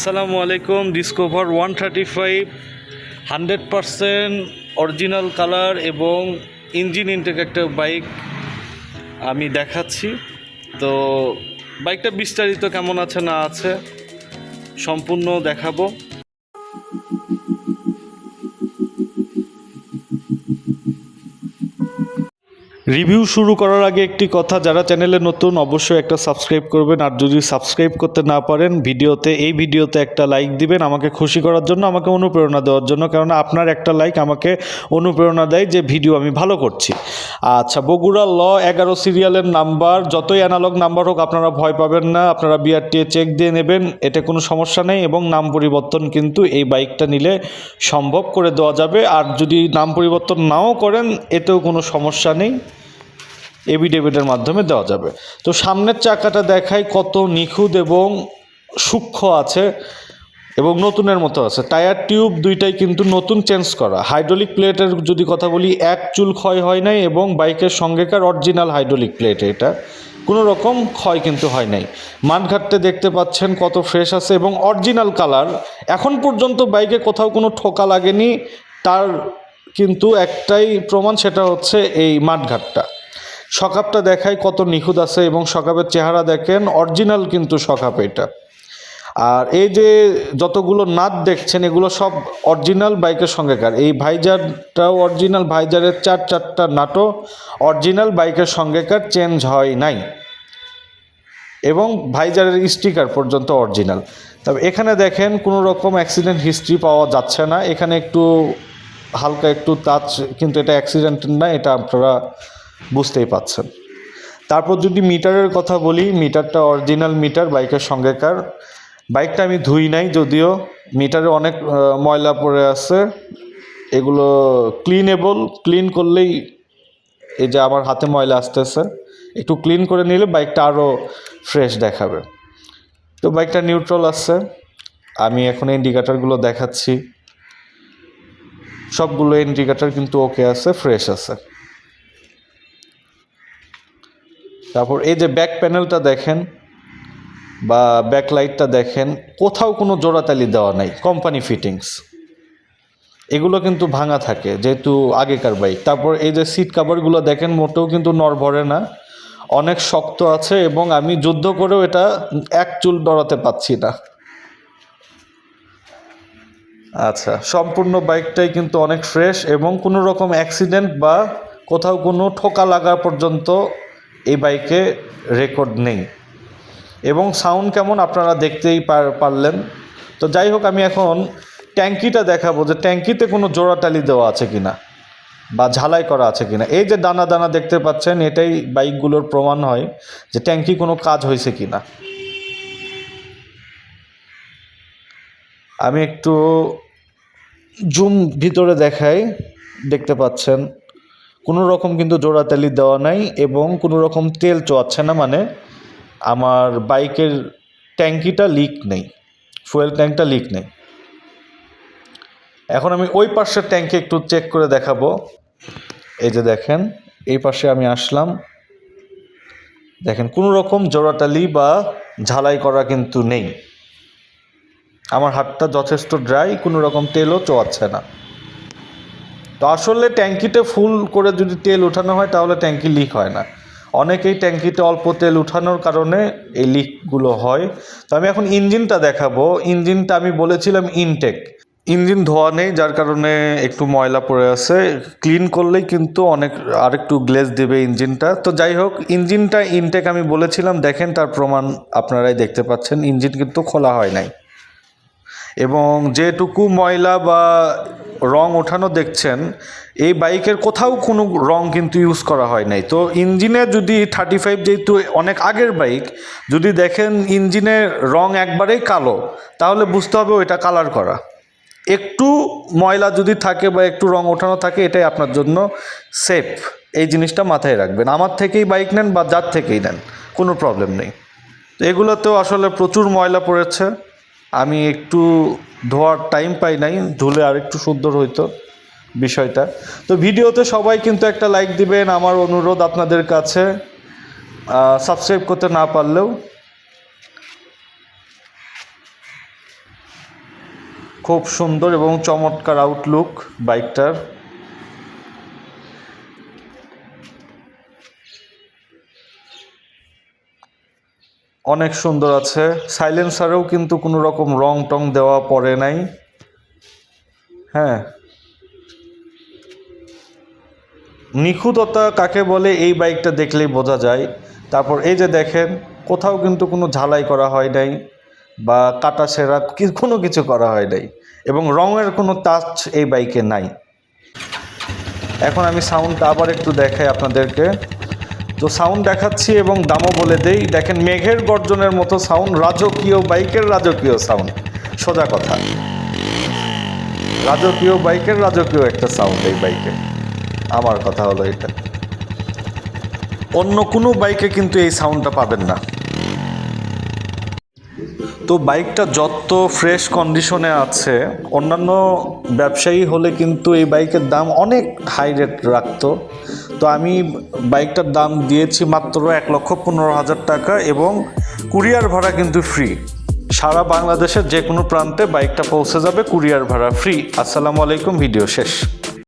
আসসালামু আলাইকুম। Discover 135 100% original colour এবং ইঞ্জিন ইনটেক একটা বাইক আমি দেখাচ্ছি। তো বাইকটা বিস্তারিত কেমন আছে না আছে সম্পূর্ণ দেখাবো। রিভিউ শুরু করার আগে একটি কথা, যারা চ্যানেলে নতুন অবশ্যই একটা সাবস্ক্রাইব করবেন, আর যদি সাবস্ক্রাইব করতে না পারেন এই ভিডিওতে একটা লাইক দিবেন আমাকে খুশি করার জন্য, আমাকে অনুপ্রেরণা দেওয়ার জন্য, কারণ আপনার একটা লাইক আমাকে অনুপ্রেরণা দেয় যে ভিডিও আমি ভালো করছি। আচ্ছা, বগুড়া ল 11 সিরিয়ালের নাম্বার, যতই অ্যানালগ নাম্বার হোক আপনারা ভয় পাবেন না, আপনারা বিআরটিএ চেক দিয়ে নেবেন, এতে কোনো সমস্যা নেই। এবং নাম পরিবর্তন কিন্তু এই বাইকটা নিলে সম্ভব করে দেওয়া যাবে, আর যদি নাম পরিবর্তন নাও করেন এতেও কোনো সমস্যা নেই, এভিডেভিটের মাধ্যমে দেওয়া যাবে। তো সামনের চাকাটা দেখাই কত নিখুঁত এবং সূক্ষ্ম আছে এবং নতুনের মতো আছে। টায়ার টিউব দুইটাই কিন্তু নতুন চেঞ্জ করা। হাইড্রোলিক প্লেটের যদি কথা বলি, এক চুল ক্ষয় হয় নাই, এবং বাইকের সঙ্গেকার অরিজিনাল হাইড্রোলিক প্লেট, এটা কোনো রকম ক্ষয় কিন্তু হয় নাই। মাঠঘাটতে দেখতে পাচ্ছেন কত ফ্রেশ আছে এবং অরিজিনাল কালার। এখন পর্যন্ত বাইকে কোথাও কোনো ঠোকা লাগেনি, তার কিন্তু একটাই প্রমাণ, সেটা হচ্ছে এই মাঠঘাটটা। সকাপটা দেখায় কত নিখুঁত আছে এবং সকাপের চেহারা দেখেন, অরিজিনাল কিন্তু সকাপ এটা। আর এই যে যতগুলো নাট দেখছেন এগুলো সব অরিজিনাল বাইকের সঙ্গেকার। এই ভাইজারটাও অরিজিনাল, ভাইজারের চারটা নাটও অরিজিনাল বাইকের সঙ্গেকার, চেঞ্জ হয় নাই, এবং ভাইজারের স্টিকার পর্যন্ত অরিজিনাল। তবে এখানে দেখেন কোনো রকম অ্যাক্সিডেন্ট হিস্ট্রি পাওয়া যাচ্ছে না, এখানে একটু হালকা একটু টাচ, কিন্তু এটা অ্যাক্সিডেন্টের না, এটা আপনারা বুঝতেই পাচ্ছেন। তারপর যদি মিটারের কথা বলি, মিটারটা অরিজিনাল মিটার, বাইকের সঙ্গেকার। বাইকটা আমি ধুই নাই, যদিও মিটারে অনেক ময়লা পড়ে আছে, এগুলো ক্লিনেবল। ক্লিন করলেই, এই যে আমার হাতে ময়লা আসতেছে, একটু ক্লিন করে নিলে বাইকটা আরও ফ্রেশ দেখাবে। তো বাইকটা নিউট্রাল আছে। আমি এখন ইন্ডিকেটারগুলো দেখাচ্ছি, সবগুলো ইন্ডিকেটার কিন্তু ওকে আছে, ফ্রেশ আছে। তারপর এই যে ব্যাক প্যানেলটা দেখেন বা ব্যাক লাইটটা দেখেন, কোথাও কোনো জোড়াতালি দেওয়া নাই, কোম্পানি ফিটিংস। এগুলো কিন্তু ভাঙা থাকে যেহেতু আগেকার বাইক। তারপর এই যে সিট কাভারগুলো দেখেন, মোটেও কিন্তু নড়বড়ে না, অনেক শক্ত আছে, এবং আমি যুদ্ধ করেও এটা এক চুল নড়াতে পারছি না। আচ্ছা, সম্পূর্ণ বাইকটাই কিন্তু অনেক ফ্রেশ, এবং কোনো রকম অ্যাক্সিডেন্ট বা কোথাও কোনো ঠোকা লাগা পর্যন্ত এই বাইকে রেকর্ড নেই। এবং সাউন্ড কেমন আপনারা দেখতেই পারলেন। তো যাই হোক, আমি এখন ট্যাঙ্কিটা দেখাবো যে ট্যাঙ্কিতে কোনো জোড়াটালি দেওয়া আছে কিনা বা ঝালাই করা আছে কিনা। এই যে দানা দানা দেখতে পাচ্ছেন, এটাই বাইকগুলোর প্রমাণ হয় যে ট্যাঙ্কি কোনো কাজ হয়েছে কিনা। আমি একটু জুম ভিতরে দেখাই, দেখতে পাচ্ছেন কোনো রকম কিন্তু জোড়াতালি দেওয়া নাই, এবং কোনো রকম তেল চোয়াচ্ছে না, মানে আমার বাইকের ট্যাঙ্কিটা লিক নেই, ফুয়েল ট্যাঙ্কটা লিক নেই। এখন আমি ওই পাশের ট্যাঙ্কে একটু চেক করে দেখাবো। এই যে দেখেন, এই পাশে আমি আসলাম, দেখেন কোনো রকম জোড়াতালি বা ঝালাই করা কিন্তু নেই। আমার হাতটা যথেষ্ট ড্রাই, কোনো রকম তেলও চোয়াচ্ছে না। তো আসলে ট্যাঙ্কিতে ফুল করে যদি তেল ওঠানো হয় তাহলে ট্যাঙ্কি লিক হয় না। অনেকেই ট্যাঙ্কিতে অল্প তেল উঠানোর কারণে এই লিকগুলো হয়। তো আমি এখন ইঞ্জিনটা দেখাবো। ইঞ্জিনটা আমি বলেছিলাম ইনটেক, ইঞ্জিন ধোয়া নেই, যার কারণে একটু ময়লা পড়ে আছে। ক্লিন করলেই কিন্তু আরেকটু গ্লেজ দেবে ইঞ্জিনটা। তো যাই হোক, ইঞ্জিনটা ইনটেক আমি বলেছিলাম, দেখেন তার প্রমাণ আপনারাই দেখতে পাচ্ছেন, ইঞ্জিন কিন্তু খোলা হয় নাই। এবং যেটুকু ময়লা বা রং ওঠানো দেখছেন, এই বাইকের কোথাও কোনো রং কিন্তু ইউজ করা হয় নাই। তো ইঞ্জিনে যদি 35, যেহেতু অনেক আগের বাইক, যদি দেখেন ইঞ্জিনের রং একবারেই কালো, তাহলে বুঝতে হবে ওইটা কালার করা। একটু ময়লা যদি থাকে বা একটু রং ওঠানো থাকে, এটাই আপনার জন্য সেফ। এই জিনিসটা মাথায় রাখবেন। আমার থেকেই বাইক নেন বা যার থেকেই নেন, কোনো প্রবলেম নেই। তো এগুলোতেও আসলে প্রচুর ময়লা পড়েছে, আমি একটু ধোয়ার টাইম পাই নাই, ধুলে আর একটু সুন্দর হইতো বিষয়টা। তো ভিডিওতে সবাই কিন্তু একটা লাইক দিবেন, আমার অনুরোধ আপনাদের কাছে। সাবস্ক্রাইব করতে না পারলেও খুব সুন্দর এবং চমৎকার আউটলুক বাইকটার। অনেক সুন্দর আছে। সাইলেন্সারেও কিন্তু কোনো রকম রং টং দেওয়া পড়ে নাই। হ্যাঁ, নিখুঁততা কাকে বলে এই বাইকটা দেখলেই বোঝা যায়। তারপর এই যে দেখেন, কোথাও কিন্তু কোনো ঝালাই করা হয় নাই বা কাটা ছেঁড়া কোনো কিছু করা হয় নাই, এবং রঙের কোনো টাচ এই বাইকে নাই। এখন আমি সাউন্ডটা আবার একটু দেখাই আপনাদেরকে। তো সাউন্ড দেখাচ্ছি এবং দামও বলে দেই। দেখেন, মেঘের গর্জনের মতো সাউন্ড, রাজকীয় বাইকের রাজকীয় সাউন্ড। সোজা কথা, রাজকীয় বাইকের রাজকীয় একটা সাউন্ড এই বাইকে। আমার কথা হলো এটা, অন্য কোনো বাইকে কিন্তু এই সাউন্ডটা পাবেন না। তো বাইকটা যত ফ্রেশ কন্ডিশনে আছে, অন্যান্য ব্যবসায়ী হলে কিন্তু এই বাইকের দাম অনেক হাই রেট রাখতো। তো আমি বাইকটার দাম দিয়েছি মাত্র 1,15,000 টাকা, এবং কুরিয়ার ভাড়া কিন্তু ফ্রি। সারা বাংলাদেশের যে কোনো প্রান্তে বাইকটা পৌঁছে যাবে, কুরিয়ার ভাড়া ফ্রি। আসসালামু আলাইকুম, ভিডিও শেষ।